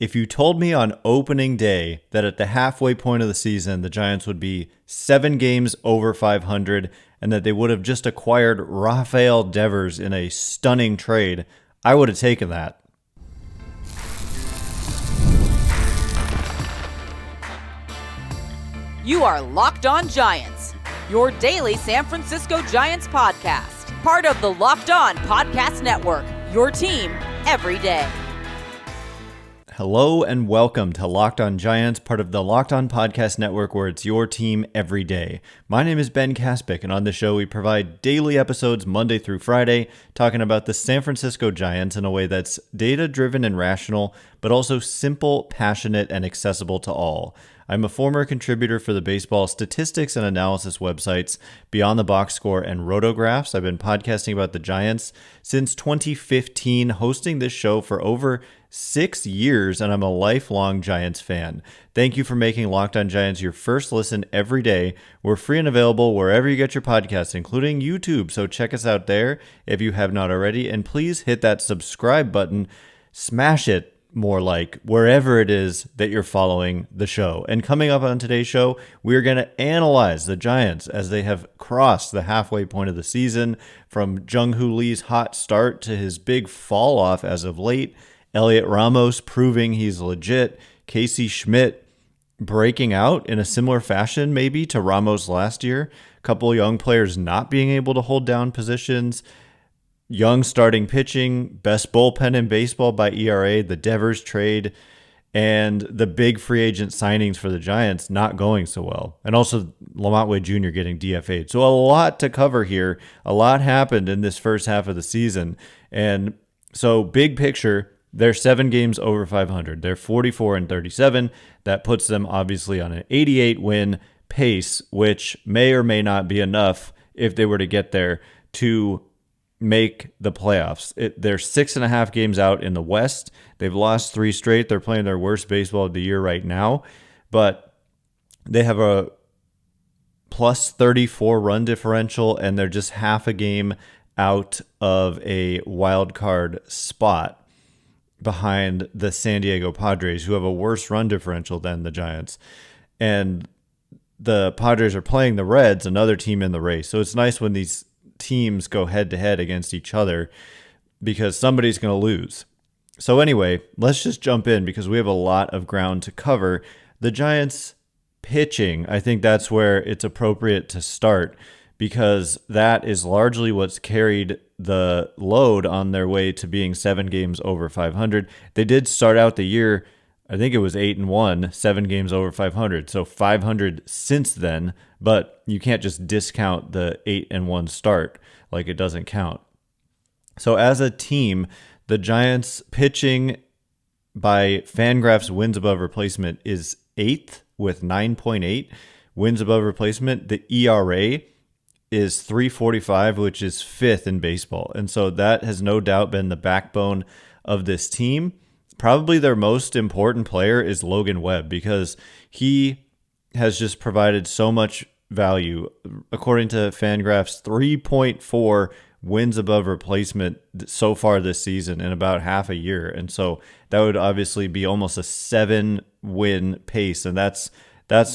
If you told me on opening day that at the halfway point of the season, the Giants would be 7 games over 500 and that they would have just acquired Rafael Devers in a stunning trade, I would have taken that. You are Locked On Giants, your daily San Francisco Giants podcast. Part of the Locked On Podcast Network, your team every day. Hello and welcome to Locked On Giants, part of the Locked On Podcast Network, where it's your team every day. My name is Ben Kaspick, and on the show we provide daily episodes Monday through Friday, talking about the San Francisco Giants in a way that's data-driven and rational, but also simple, passionate, and accessible to all. I'm a former contributor for the baseball statistics and analysis websites Beyond the Box Score and Rotographs. I've been podcasting about the Giants since 2015, hosting this show for over 6 years, and I'm a lifelong Giants fan. Thank you for making Locked On Giants your first listen every day. We're free and available wherever you get your podcasts, including YouTube, so check us out there if you have not already, and please hit that subscribe button, smash it, more like wherever it is that you're following the show. And coming up on today's show, we're going to analyze the Giants as they have crossed the halfway point of the season, from Jung Hoo Lee's hot start to his big fall off as of late, Heliot Ramos proving he's legit, Schmitt breaking out in a similar fashion maybe to Ramos last year, a couple young players not being able to hold down positions, young starting pitching, best bullpen in baseball by ERA, the Devers trade, and the big free agent signings for the Giants not going so well. And also LaMonte Wade Jr. getting DFA'd. So a lot to cover here. A lot happened in this first half of the season. And so big picture, they're 7 games over 500. They're 44-37. That puts them obviously on an 88 win pace, which may or may not be enough if they were to get there to make the playoffs. They're 6.5 games out in the West. They've lost 3 straight. They're playing their worst baseball of the year right now, but they have a plus 34 run differential, and they're just half a game out of a wild card spot behind the San Diego Padres, who have a worse run differential than the Giants. And the Padres are playing the Reds, another team in the race. So it's nice when these teams go head to head against each other, because somebody's going to lose. So anyway, let's just jump in because we have a lot of ground to cover. The Giants pitching, I think that's where it's appropriate to start, because that is largely what's carried the load on their way to being 7 games over 500. They did start out the year, I think it was 8-1, 7 games over 500. So 500 since then, but you can't just discount the 8-1 start like it doesn't count. So as a team, the Giants pitching by FanGraphs wins above replacement is 8th with 9.8 wins above replacement. The ERA is 3.45, which is 5th in baseball. And so that has no doubt been the backbone of this team. Probably their most important player is Logan Webb, because he has just provided so much value. According to FanGraphs, 3.4 wins above replacement so far this season in about half a year. And so that would obviously be almost a 7-win pace. And that's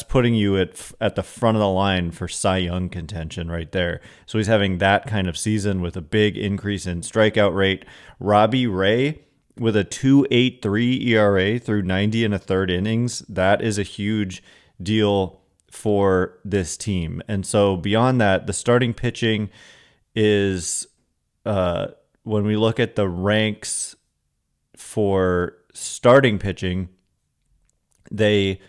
putting you at the front of the line for Cy Young contention right there. So he's having that kind of season with a big increase in strikeout rate. Robbie Ray with a 2.83 ERA through 90 1/3 innings, that is a huge deal for this team. And so beyond that, the starting pitching is, when we look at the ranks for starting pitching, they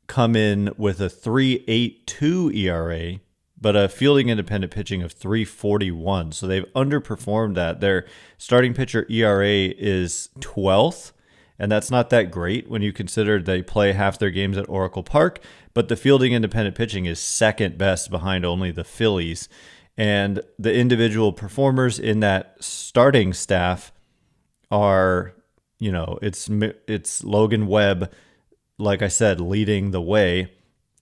come in with a 3.82 ERA, but a fielding independent pitching of 3.41. So they've underperformed that. Their starting pitcher ERA is 12th, and that's not that great when you consider they play half their games at Oracle Park, but the fielding independent pitching is second best behind only the Phillies. And the individual performers in that starting staff are, it's Logan Webb, like I said, leading the way.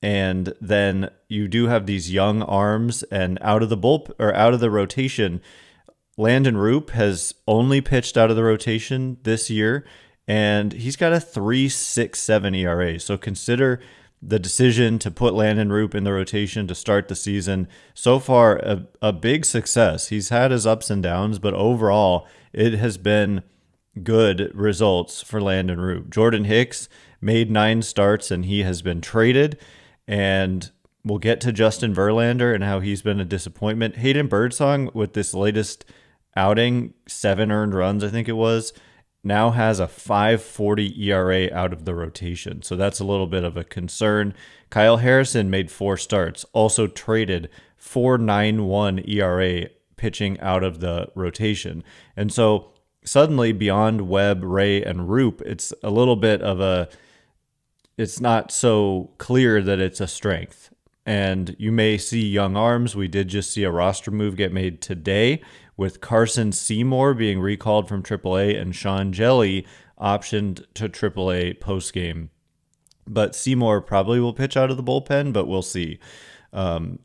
And then you do have these young arms, and out of the rotation, Landon Roop has only pitched out of the rotation this year, and he's got a 3.67 ERA. So consider the decision to put Landon Roop in the rotation to start the season. So far, a big success. He's had his ups and downs, but overall, it has been good results for Landon Roop. Jordan Hicks made 9 starts, and he has been traded. And we'll get to Justin Verlander and how he's been a disappointment. Hayden Birdsong, with this latest outing, 7 earned runs, I think it was, now has a 5.40 ERA out of the rotation. So that's a little bit of a concern. Kyle Harrison made 4 starts, also traded, 4.91 ERA pitching out of the rotation. And so suddenly, beyond Webb, Ray, and Roop, it's a little bit of it's not so clear that it's a strength. And you may see young arms. We did just see a roster move get made today with Carson Seymour being recalled from AAA and Sean Jelly optioned to AAA postgame. But Seymour probably will pitch out of the bullpen, but we'll see. And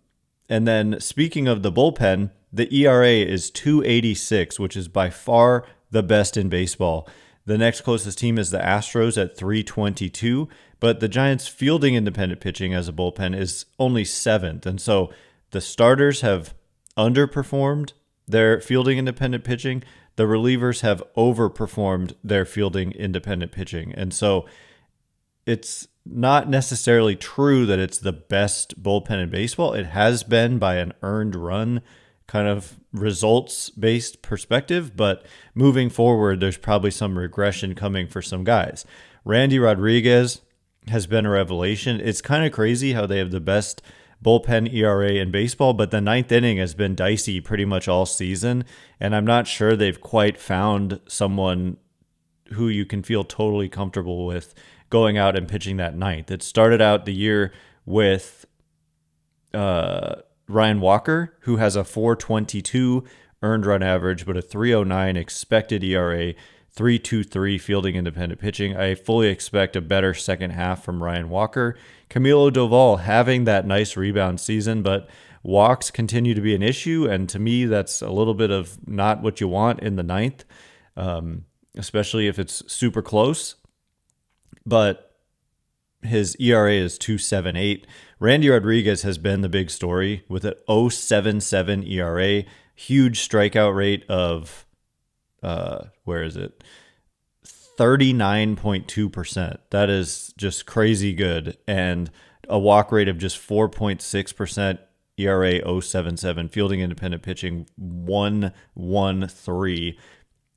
then speaking of the bullpen, the ERA is 2.86, which is by far the best in baseball. The next closest team is the Astros at 3.22, but the Giants' fielding independent pitching as a bullpen is only 7th. And so the starters have underperformed their fielding independent pitching. The relievers have overperformed their fielding independent pitching. And so it's not necessarily true that it's the best bullpen in baseball. It has been by an earned run kind of results-based perspective, but moving forward, there's probably some regression coming for some guys. Randy Rodriguez has been a revelation. It's kind of crazy how they have the best bullpen ERA in baseball, but the 9th inning has been dicey pretty much all season, and I'm not sure they've quite found someone who you can feel totally comfortable with going out and pitching that 9th. It started out the year with Ryan Walker, who has a 4.22 earned run average, but a 3.09 expected ERA, 3.23 fielding independent pitching. I fully expect a better second half from Ryan Walker. Camilo Doval having that nice rebound season, but walks continue to be an issue, and to me, that's a little bit of not what you want in the 9th, especially if it's super close. But his ERA is 2.78. Randy Rodriguez has been the big story with an 0.77 ERA, huge strikeout rate of, 39.2%. That is just crazy good. And a walk rate of just 4.6%, ERA 0.77, fielding independent pitching 1.13,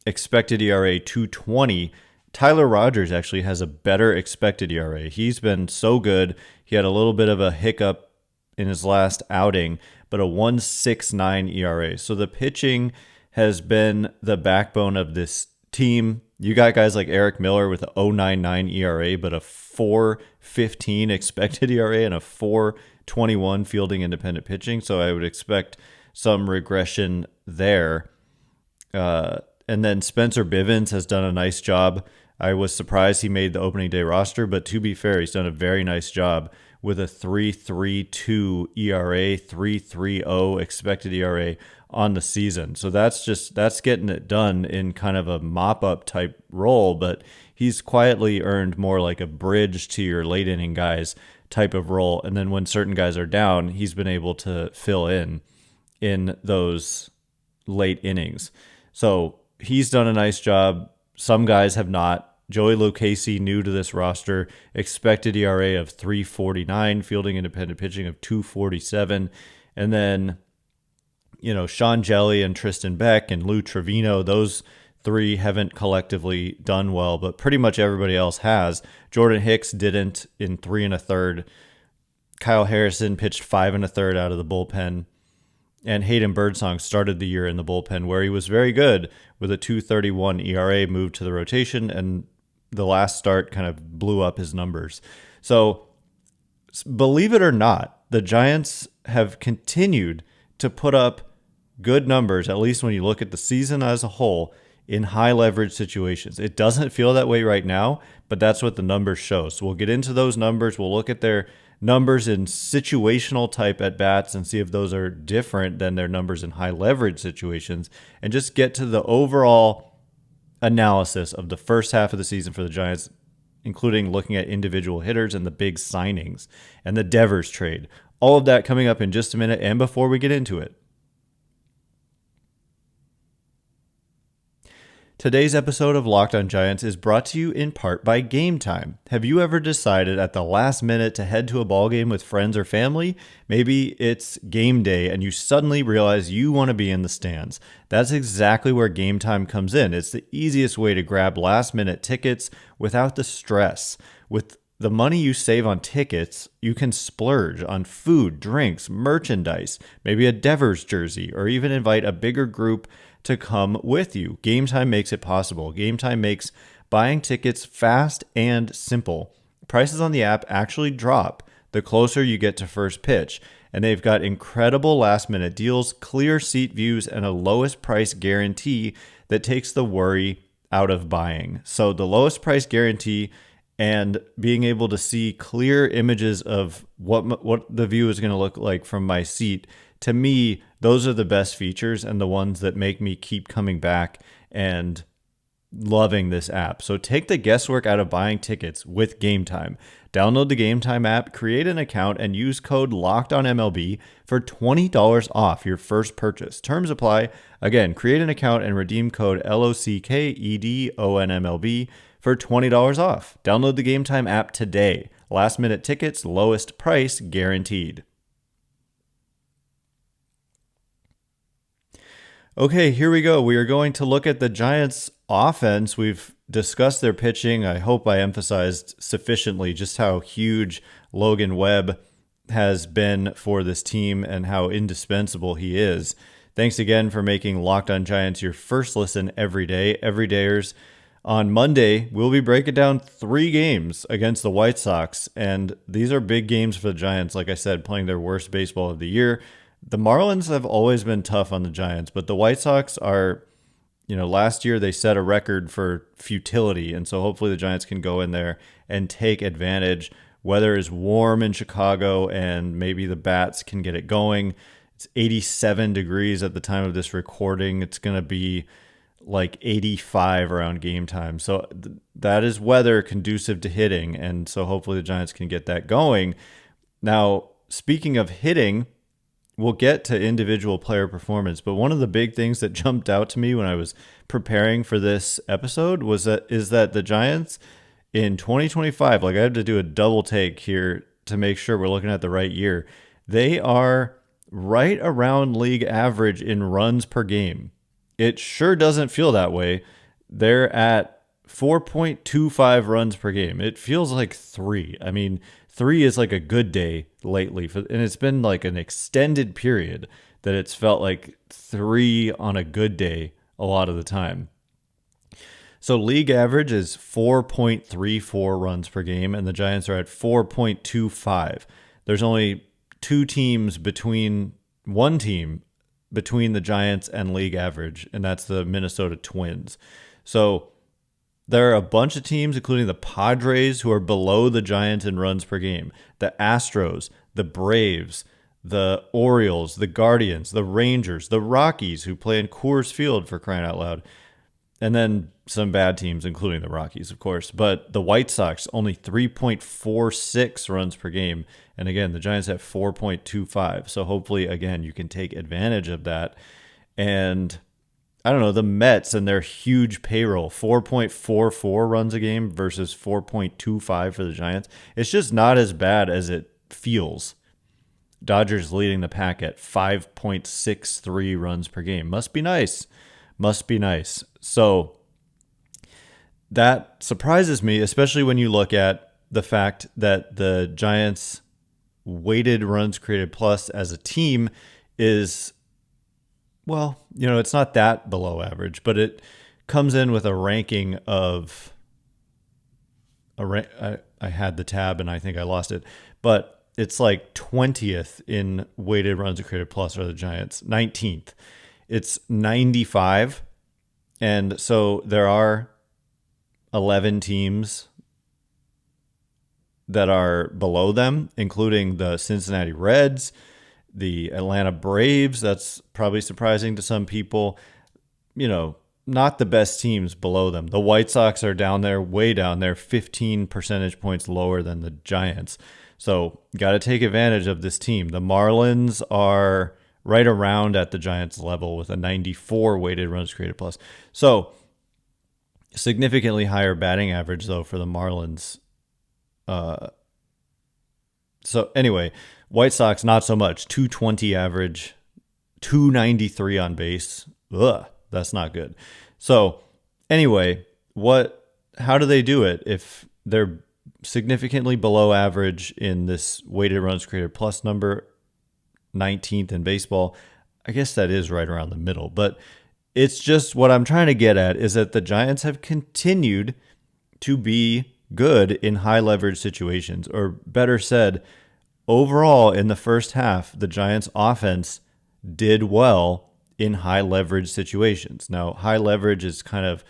expected ERA 2.20. Tyler Rogers actually has a better expected ERA. He's been so good. He had a little bit of a hiccup in his last outing, but a 1.69 ERA. So the pitching has been the backbone of this team. You got guys like Eric Miller with a 0.99 ERA, but a 4.15 expected ERA and a 4.21 fielding independent pitching. So I would expect some regression there. And then Spencer Bivens has done a nice job. I was surprised he made the opening day roster, but to be fair, he's done a very nice job with a 3.32 ERA, 3.30 expected ERA on the season. So that's getting it done in kind of a mop-up type role, but he's quietly earned more like a bridge to your late inning guys type of role. And then when certain guys are down, he's been able to fill in those late innings. So he's done a nice job. Some guys have not. Joey Lucchesi, new to this roster, expected ERA of 3.49, fielding independent pitching of 2.47. And then, Sean Jelly and Tristan Beck and Lou Trevino, those 3 haven't collectively done well, but pretty much everybody else has. Jordan Hicks didn't in 3 1/3. Kyle Harrison pitched 5 1/3 out of the bullpen. And Hayden Birdsong started the year in the bullpen where he was very good with a 2.31 ERA, moved to the rotation, and the last start kind of blew up his numbers. So believe it or not, the Giants have continued to put up good numbers, at least when you look at the season as a whole, in high leverage situations. It doesn't feel that way right now, but that's what the numbers show. So we'll get into those numbers. We'll look at their numbers in situational type at bats and see if those are different than their numbers in high leverage situations, and just get to the overall analysis of the first half of the season for the Giants, including looking at individual hitters and the big signings and the Devers trade. All of that coming up in just a minute. And before we get into it, today's episode of Locked On Giants is brought to you in part by Game Time. Have you ever decided at the last minute to head to a ball game with friends or family? Maybe it's game day and you suddenly realize you want to be in the stands. That's exactly where Game Time comes in. It's the easiest way to grab last minute tickets without the stress. With the money you save on tickets, you can splurge on food, drinks, merchandise, maybe a Devers jersey, or even invite a bigger group to come with you. Game Time makes it possible. Game Time makes buying tickets fast and simple. Prices on the app actually drop the closer you get to first pitch, and they've got incredible last-minute deals, clear seat views, and a lowest price guarantee that takes the worry out of buying. So the lowest price guarantee and being able to see clear images of what the view is going to look like from my seat, to me, those are the best features and the ones that make me keep coming back and loving this app. So take the guesswork out of buying tickets with Game Time. Download the Game Time app, create an account, and use code LOCKEDONMLB for $20 off your first purchase. Terms apply. Again, create an account and redeem code LOCKEDONMLB for $20 off. Download the Game Time app today. Last minute tickets, lowest price guaranteed. Okay, here we go. We are going to look at the Giants' offense. We've discussed their pitching. I hope I emphasized sufficiently just how huge Logan Webb has been for this team and how indispensable he is. Thanks again for making Locked On Giants your first listen every day. Everydayers, on Monday, we'll be breaking down 3 games against the White Sox, and these are big games for the Giants, like I said, playing their worst baseball of the year. The Marlins have always been tough on the Giants, but the White Sox are, last year they set a record for futility, and so hopefully the Giants can go in there and take advantage. Weather is warm in Chicago, and maybe the bats can get it going. It's 87 degrees at the time of this recording. It's going to be like 85 around game time. So that is weather conducive to hitting, and so hopefully the Giants can get that going. Now, speaking of hitting, we'll get to individual player performance, but one of the big things that jumped out to me when I was preparing for this episode is that the Giants in 2025, like I had to do a double take here to make sure we're looking at the right year. They are right around league average in runs per game. It sure doesn't feel that way. They're at 4.25 runs per game. It feels like 3. I mean, 3 is like a good day lately, and it's been like an extended period that it's felt like 3 on a good day a lot of the time. So league average is 4.34 runs per game, and the Giants are at 4.25. There's only one team between the Giants and league average, and that's the Minnesota Twins. So there are a bunch of teams, including the Padres, who are below the Giants in runs per game. The Astros, the Braves, the Orioles, the Guardians, the Rangers, the Rockies, who play in Coors Field, for crying out loud. And then some bad teams, including the Rockies, of course. But the White Sox, only 3.46 runs per game. And again, the Giants have 4.25. So hopefully, again, you can take advantage of that. And I don't know, the Mets and their huge payroll, 4.44 runs a game versus 4.25 for the Giants. It's just not as bad as it feels. Dodgers leading the pack at 5.63 runs per game. Must be nice. Must be nice. So that surprises me, especially when you look at the fact that the Giants' weighted runs created plus as a team is, well, it's not that below average, but it comes in with a ranking of I had the tab and I think I lost it, but it's like 20th in weighted runs created plus are the Giants, 19th. It's 95. And so there are 11 teams that are below them, including the Cincinnati Reds, the Atlanta Braves. That's probably surprising to some people. not the best teams below them. The White Sox are down there, way down there, 15 percentage points lower than the Giants. So got to take advantage of this team. The Marlins are right around at the Giants level with a 94 weighted runs created plus. So significantly higher batting average, though, for the Marlins. So anyway, White Sox, not so much. 220 average, 293 on base. Ugh, that's not good. So anyway, how do they do it if they're significantly below average in this weighted runs created plus number, 19th in baseball? I guess that is right around the middle, but it's just what I'm trying to get at is that the Giants have continued to be good in high leverage situations, or better said, overall in the first half, the Giants offense did well in high leverage situations. Now, high leverage is kind of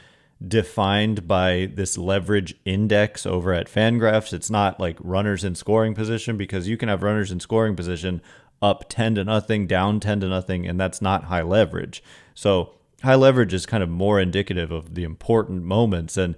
defined by this leverage index over at FanGraphs. It's not like runners in scoring position, because you can have runners in scoring position up 10-0, down 10-0, and that's not high leverage. So high leverage is kind of more indicative of the important moments. And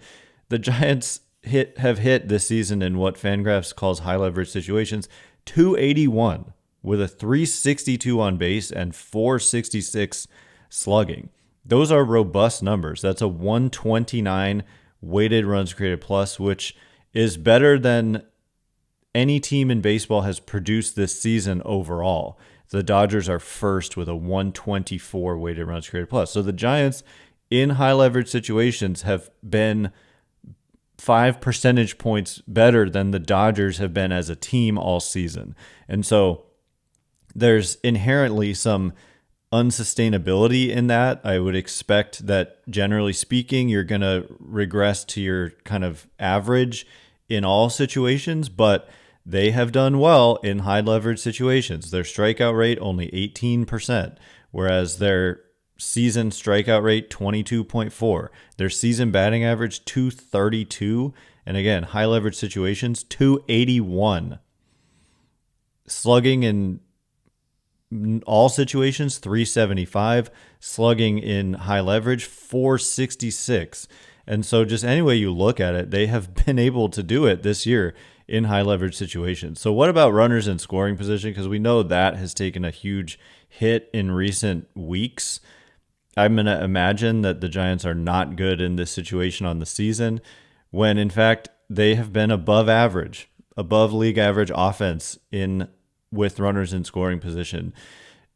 the Giants have hit this season in what FanGraphs calls high leverage situations, 281 with a 362 on base and 466 slugging. Those are robust numbers. That's a 129 weighted runs created plus, which is better than any team in baseball has produced this season overall. The Dodgers are first with a 124 weighted runs created plus. So the Giants in high leverage situations have been 5 percentage points better than the Dodgers have been as a team all season. And so there's inherently some unsustainability in that. I would expect that, generally speaking, you're going to regress to your kind of average in all situations, but they have done well in high leverage situations. Their strikeout rate only 18%, whereas their season strikeout rate 22.4. Their season batting average 232, and again, high leverage situations 281. Slugging in all situations 375, slugging in high leverage 466. And so just any way you look at it, they have been able to do it this year in high leverage situations. So what about runners in scoring position? Because we know that has taken a huge hit in recent weeks. I'm going to imagine that the Giants are not good in this situation on the season, when in fact they have been above average, above league average offense with runners in scoring position,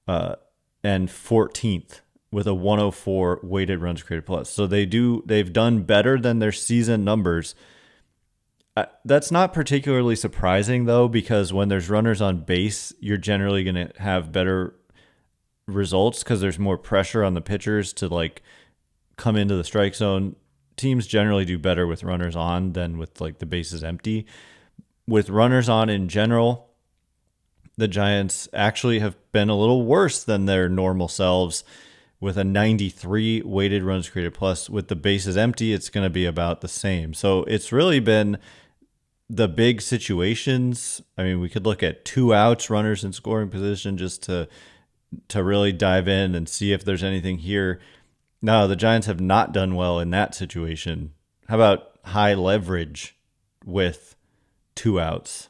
and 14th with a 104 weighted runs created plus. So they've done better than their season numbers. That's not particularly surprising, though, because when there's runners on base, you're generally going to have better results because there's more pressure on the pitchers to come into the strike zone. Teams generally do better with runners on than with the bases empty. With runners on in general, the Giants actually have been a little worse than their normal selves, with a 93 weighted runs created plus. With the bases empty, it's going to be about the same. So it's really been the big situations. I mean, we could look at 2 outs, runners in scoring position, just to really dive in and see if there's anything here. No, the Giants have not done well in that situation. How about high leverage with 2 outs?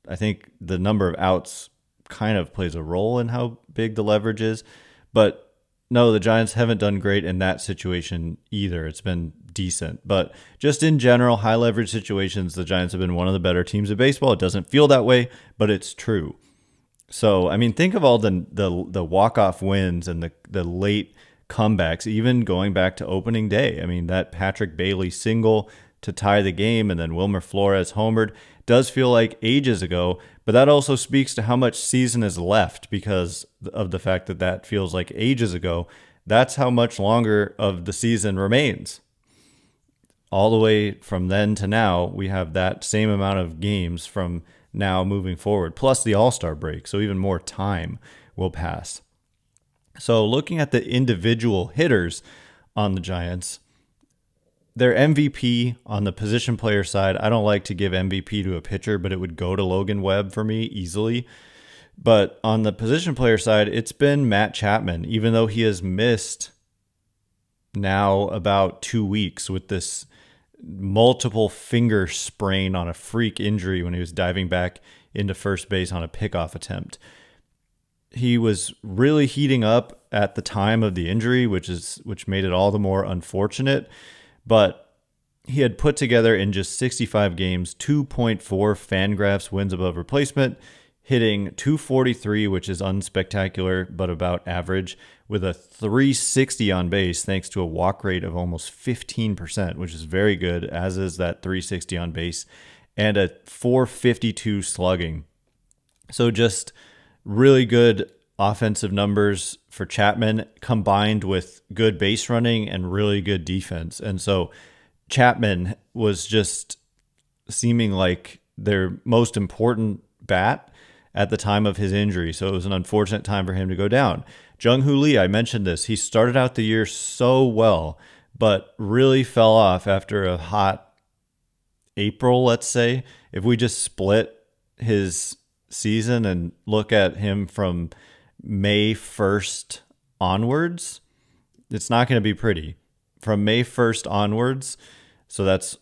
I think the number of outs kind of plays a role in how big the leverage is. But no, the Giants haven't done great in that situation either. It's been decent. But just in general, high leverage situations, the Giants have been one of the better teams of baseball. It doesn't feel that way, but it's true. So, I mean, think of all the walk-off wins and the late comebacks, even going back to opening day. I mean, that Patrick Bailey single to tie the game, and then Wilmer Flores homered, does feel like ages ago, but that also speaks to how much season is left because of the fact that feels like ages ago. That's how much longer of the season remains. All the way from then to now, we have that same amount of games from now moving forward, plus the All-Star break, so even more time will pass. So looking at the individual hitters on the Giants, their MVP on the position player side, I don't like to give MVP to a pitcher, but it would go to Logan Webb for me easily. But on the position player side, it's been Matt Chapman, even though he has missed now about 2 weeks with this multiple finger sprain on a freak injury when he was diving back into first base on a pickoff attempt. He was really heating up at the time of the injury, which made it all the more unfortunate. But he had put together in just 65 games 2.4 FanGraphs wins above replacement, hitting .243, which is unspectacular but about average, with a .360 on base thanks to a walk rate of almost 15%, which is very good, as is that .360 on base, and a .452 slugging. So just really good offensive numbers for Chapman combined with good base running and really good defense. And so Chapman was just seeming like their most important bat at the time of his injury. So it was an unfortunate time for him to go down. Jung Hoo Lee, I mentioned this. He started out the year so well, but really fell off after a hot April, let's say. If we just split his season and look at him from May 1st onwards, it's not going to be pretty. From May 1st onwards, so that's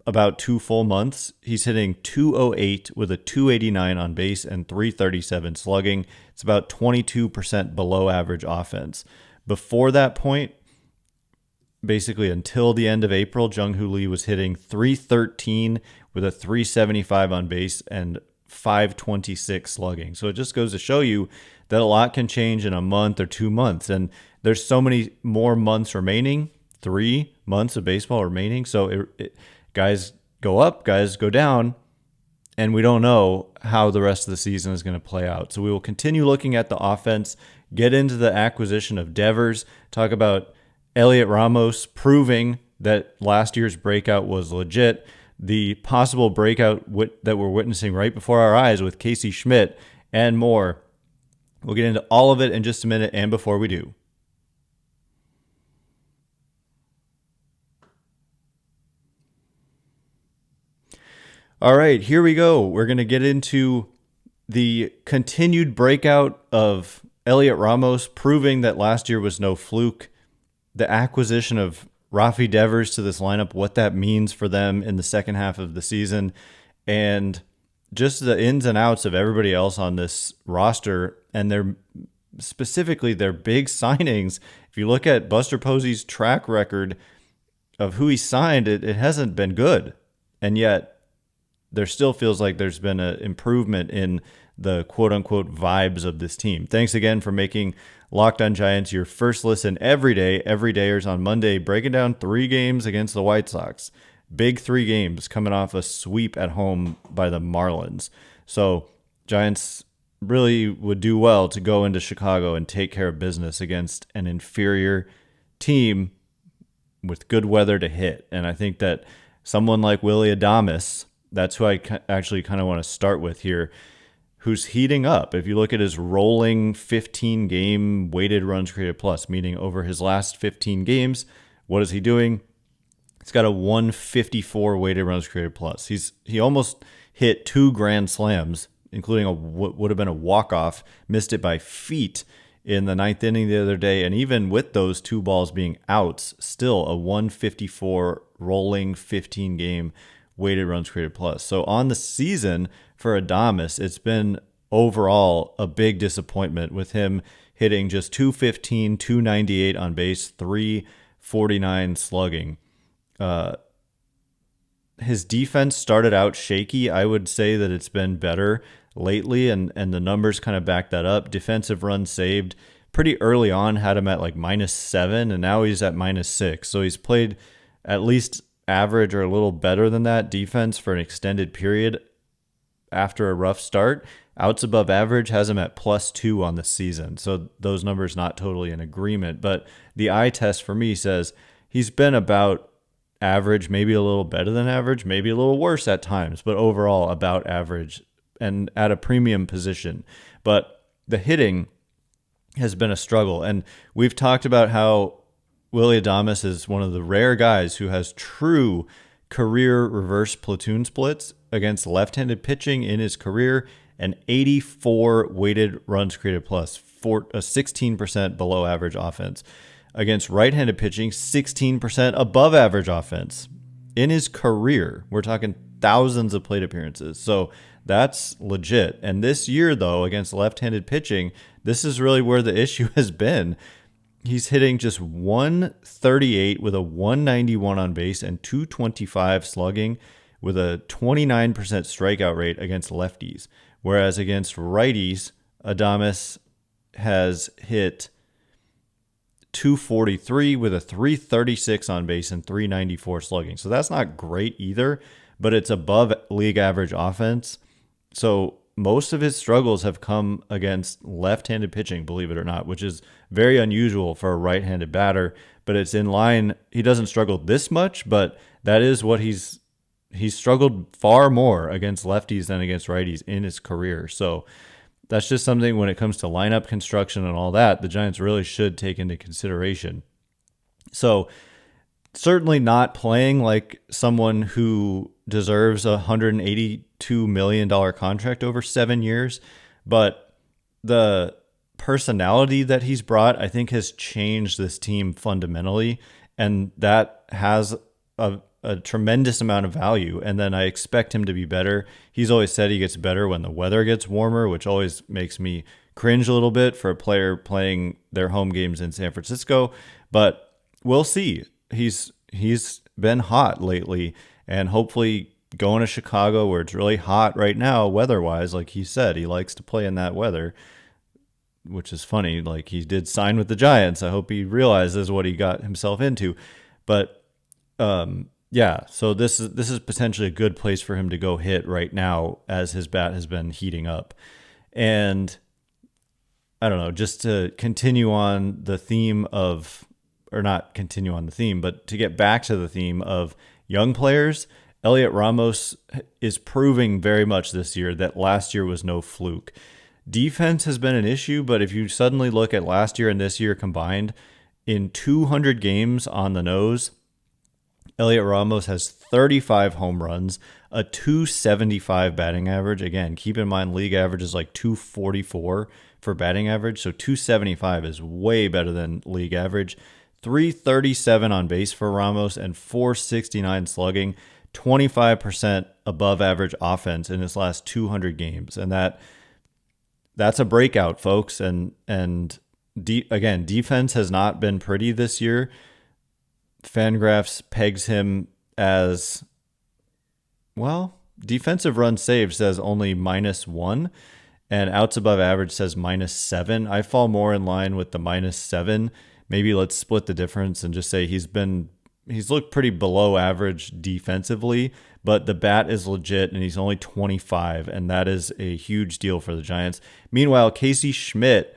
about 2 full months, he's hitting .208 with a .289 on base and .337 slugging. It's about 22% below average offense. Before that point, basically until the end of April, Jung Hoo Lee was hitting .313 with a .375 on base and .526 slugging. So it just goes to show you that a lot can change in a month or 2 months. And there's so many more months remaining, 3 months of baseball remaining. So guys go up, guys go down, and we don't know how the rest of the season is going to play out. So we will continue looking at the offense, get into the acquisition of Devers, talk about Heliot Ramos proving that last year's breakout was legit, the possible breakout that we're witnessing right before our eyes with Casey Schmitt, and more. We'll get into all of it in just a minute, and before we do, all right, here we go. We're going to get into the continued breakout of Heliot Ramos, proving that last year was no fluke. The acquisition of Rafael Devers to this lineup, what that means for them in the second half of the season, and just the ins and outs of everybody else on this roster and specifically their big signings. If you look at Buster Posey's track record of who he signed, it hasn't been good. And yet there still feels like there's been an improvement in the quote-unquote vibes of this team. Thanks again for making Locked On Giants your first listen every day. Everydayers on Monday, breaking down 3 games against the White Sox. Big 3 games coming off a sweep at home by the Marlins. So Giants really would do well to go into Chicago and take care of business against an inferior team with good weather to hit. And I think that someone like Willy Adames, that's who I actually kind of want to start with here, who's heating up. If you look at his rolling 15-game weighted runs created plus, meaning over his last 15 games, what is he doing? He's got a 154 weighted runs created plus. He almost hit 2 grand slams, including what would have been a walk-off, missed it by feet in the 9th inning the other day. And even with those 2 balls being outs, still a 154 rolling 15-game weighted runs created plus. So on the season for Adames, it's been overall a big disappointment with him hitting just 215, 298 on base, 349 slugging. His defense started out shaky. I would say that it's been better lately, and the numbers kind of back that up. Defensive runs saved pretty early on had him at like -7, and now he's at -6. So he's played at least average or a little better than that defense for an extended period after a rough start. Outs above average has him at +2 on the season. So those numbers not totally in agreement, but the eye test for me says he's been about average, maybe a little better than average, maybe a little worse at times, but overall about average and at a premium position. But the hitting has been a struggle. And we've talked about how Willy Adames is one of the rare guys who has true career reverse platoon splits against left-handed pitching in his career, and 84 weighted runs created plus, a 16% below average offense. Against right-handed pitching, 16% above average offense. In his career, we're talking thousands of plate appearances. So that's legit. And this year, though, against left-handed pitching, this is really where the issue has been. He's hitting just 138 with a 191 on base and 225 slugging with a 29% strikeout rate against lefties. Whereas against righties, Adames has hit 243 with a 336 on base and 394 slugging. So that's not great either, but it's above league average offense. So most of his struggles have come against left-handed pitching, believe it or not, which is very unusual for a right-handed batter, but it's in line. He doesn't struggle this much, but that is what he's struggled far more against lefties than against righties in his career. So that's just something when it comes to lineup construction and all that, the Giants really should take into consideration. So certainly not playing like someone who deserves a $182 million contract over 7 years, but the personality that he's brought, I think, has changed this team fundamentally, and that has a tremendous amount of value. And then I expect him to be better. He's always said he gets better when the weather gets warmer, which always makes me cringe a little bit for a player playing their home games in San Francisco, but we'll see. He's been hot lately, and hopefully going to Chicago where it's really hot right now weather-wise, like he said, he likes to play in that weather, which is funny. Like, he did sign with the Giants. I hope he realizes what he got himself into. But yeah, so this is potentially a good place for him to go hit right now as his bat has been heating up. And I don't know, just to continue on the theme of, or not continue on the theme, but to get back to the theme of young players, Heliot Ramos is proving very much this year that last year was no fluke. Defense has been an issue, but if you suddenly look at last year and this year combined, in 200 games on the nose, Heliot Ramos has 35 home runs, a 275 batting average. Again, keep in mind league average is like 244 for batting average, so 275 is way better than league average. 337 on base for Ramos and 469 slugging, 25% above average offense in his last 200 games. And that's a breakout, folks. And again, defense has not been pretty this year. FanGraphs pegs him as, well, defensive run saved says only -1, and outs above average says -7. I fall more in line with the -7. Maybe let's split the difference and just say he's looked pretty below average defensively, but the bat is legit, and he's only 25, and that is a huge deal for the Giants. Meanwhile, Casey Schmitt,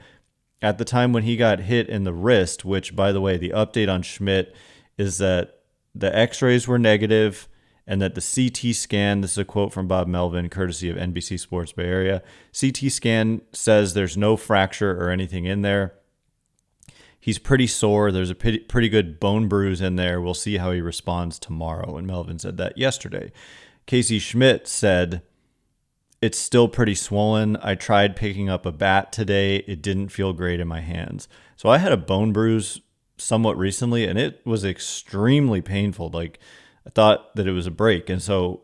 at the time when he got hit in the wrist, which, by the way, the update on Schmitt is that the x-rays were negative and that the CT scan, this is a quote from Bob Melvin, courtesy of NBC Sports Bay Area, CT scan says there's no fracture or anything in there. He's pretty sore. There's a pretty good bone bruise in there. We'll see how he responds tomorrow. And Melvin said that yesterday. Casey Schmitt said, it's still pretty swollen. I tried picking up a bat today. It didn't feel great in my hands. So I had a bone bruise somewhat recently, and it was extremely painful. Like, I thought that it was a break. And so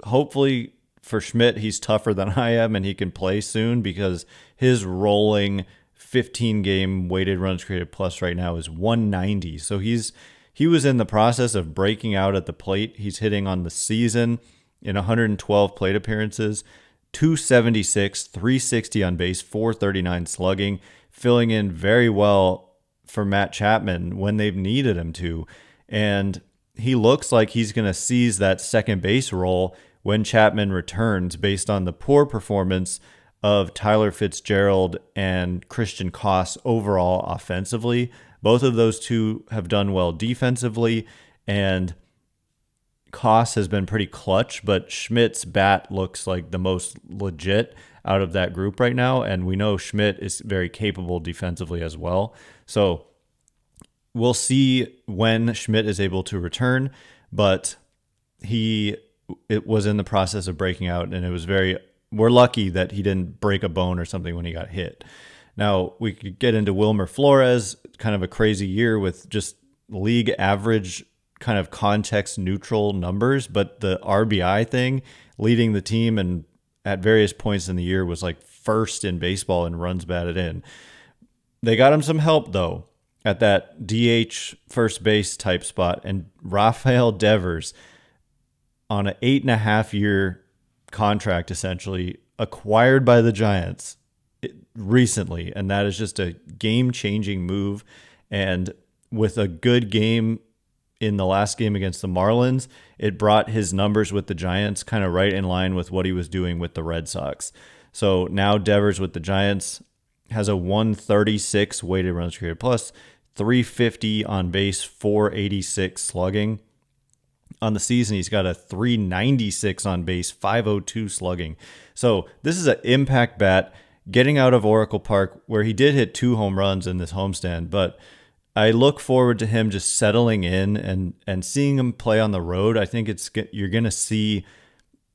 hopefully for Schmitt, he's tougher than I am and he can play soon, because his rolling 15-game weighted runs created plus right now is 190. So he was in the process of breaking out at the plate. He's hitting on the season in 112 plate appearances, 276, 360 on base, 439 slugging, filling in very well for Matt Chapman when they've needed him to. And he looks like he's going to seize that second base role when Chapman returns, based on the poor performance of Tyler Fitzgerald and Christian Koss overall offensively. Both of those two have done well defensively, and Koss has been pretty clutch, but Schmidt's bat looks like the most legit out of that group right now, and we know Schmitt is very capable defensively as well. So we'll see when Schmitt is able to return, but it was in the process of breaking out, and we're lucky that he didn't break a bone or something when he got hit. Now, we could get into Wilmer Flores, kind of a crazy year with just league average kind of context neutral numbers, but the RBI thing, leading the team and at various points in the year was like first in baseball in runs batted in. They got him some help though at that DH first base type spot, and Rafael Devers on an 8.5-year contract, essentially acquired by the Giants recently, and that is just a game-changing move. And with a good game in the last game against the Marlins, it brought his numbers with the Giants kind of right in line with what he was doing with the Red Sox. So now Devers with the Giants has a 136 weighted runs created plus, 350 on base, 486 slugging. On the season, he's got a 396 on base, 502 slugging. So this is an impact bat getting out of Oracle Park, where he did hit 2 home runs in this homestand. But I look forward to him just settling in and seeing him play on the road. I think you're going to see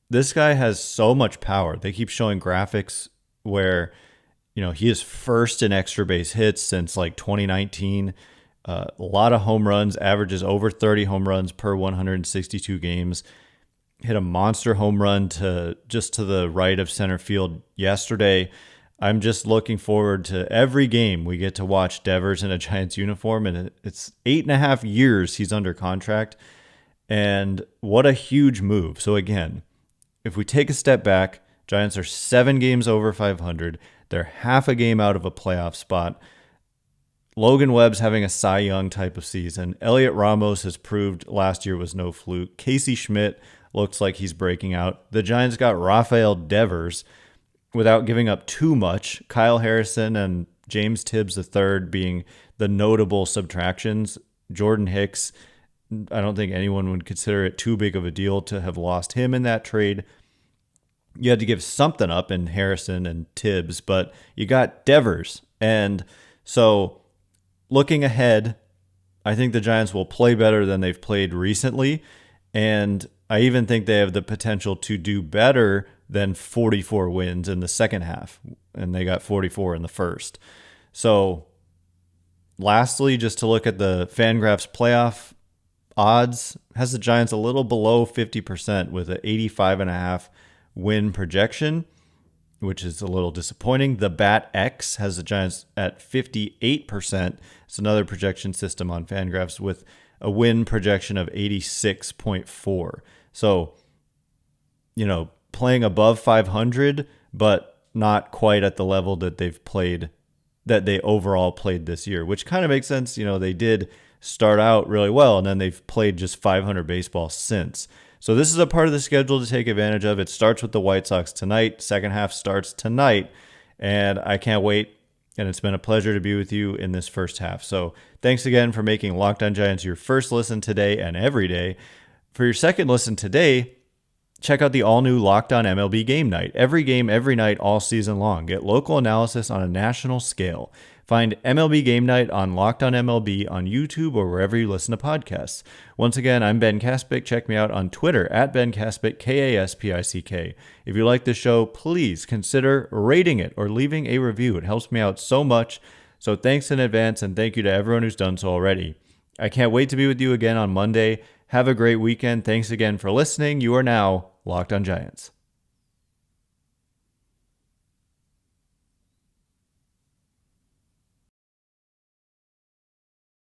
this guy has so much power. They keep showing graphics where, he is first in extra base hits since like 2019. A lot of home runs, averages over 30 home runs per 162 games. Hit a monster home run to the right of center field yesterday. I'm just looking forward to every game we get to watch Devers in a Giants uniform, and it's 8.5 years he's under contract, and what a huge move. So again, if we take a step back, Giants are 7 games over 500. They're half a game out of a playoff spot. Logan Webb's having a Cy Young type of season. Heliot Ramos has proved last year was no fluke. Casey Schmitt looks like he's breaking out. The Giants got Rafael Devers without giving up too much. Kyle Harrison and James Tibbs III being the notable subtractions. Jordan Hicks, I don't think anyone would consider it too big of a deal to have lost him in that trade. You had to give something up in Harrison and Tibbs, but you got Devers. And so looking ahead, I think the Giants will play better than they've played recently. And I even think they have the potential to do better than 44 wins in the second half. And they got 44 in the first. So lastly, just to look at the FanGraphs playoff odds, has the Giants a little below 50% with an 85.5 win projection, which is a little disappointing. The Bat X has the Giants at 58%. It's another projection system on FanGraphs with a win projection of 86.4. So, playing above 500, but not quite at the level that they overall played this year, which kind of makes sense. They did start out really well, and then they've played just 500 baseball since. So this is a part of the schedule to take advantage of. It starts with the White Sox tonight. Second half starts tonight, and I can't wait. And it's been a pleasure to be with you in this first half. So thanks again for making Locked On Giants your first listen today and every day. For your second listen today, check out the all-new Locked On MLB Game Night. Every game, every night, all season long. Get local analysis on a national scale. Find MLB Game Night on Locked On MLB on YouTube or wherever you listen to podcasts. Once again, I'm Ben Kaspick. Check me out on Twitter at Ben Kaspick, Kaspick. If you like this show, please consider rating it or leaving a review. It helps me out so much. So thanks in advance, and thank you to everyone who's done so already. I can't wait to be with you again on Monday. Have a great weekend. Thanks again for listening. You are now Locked On Giants.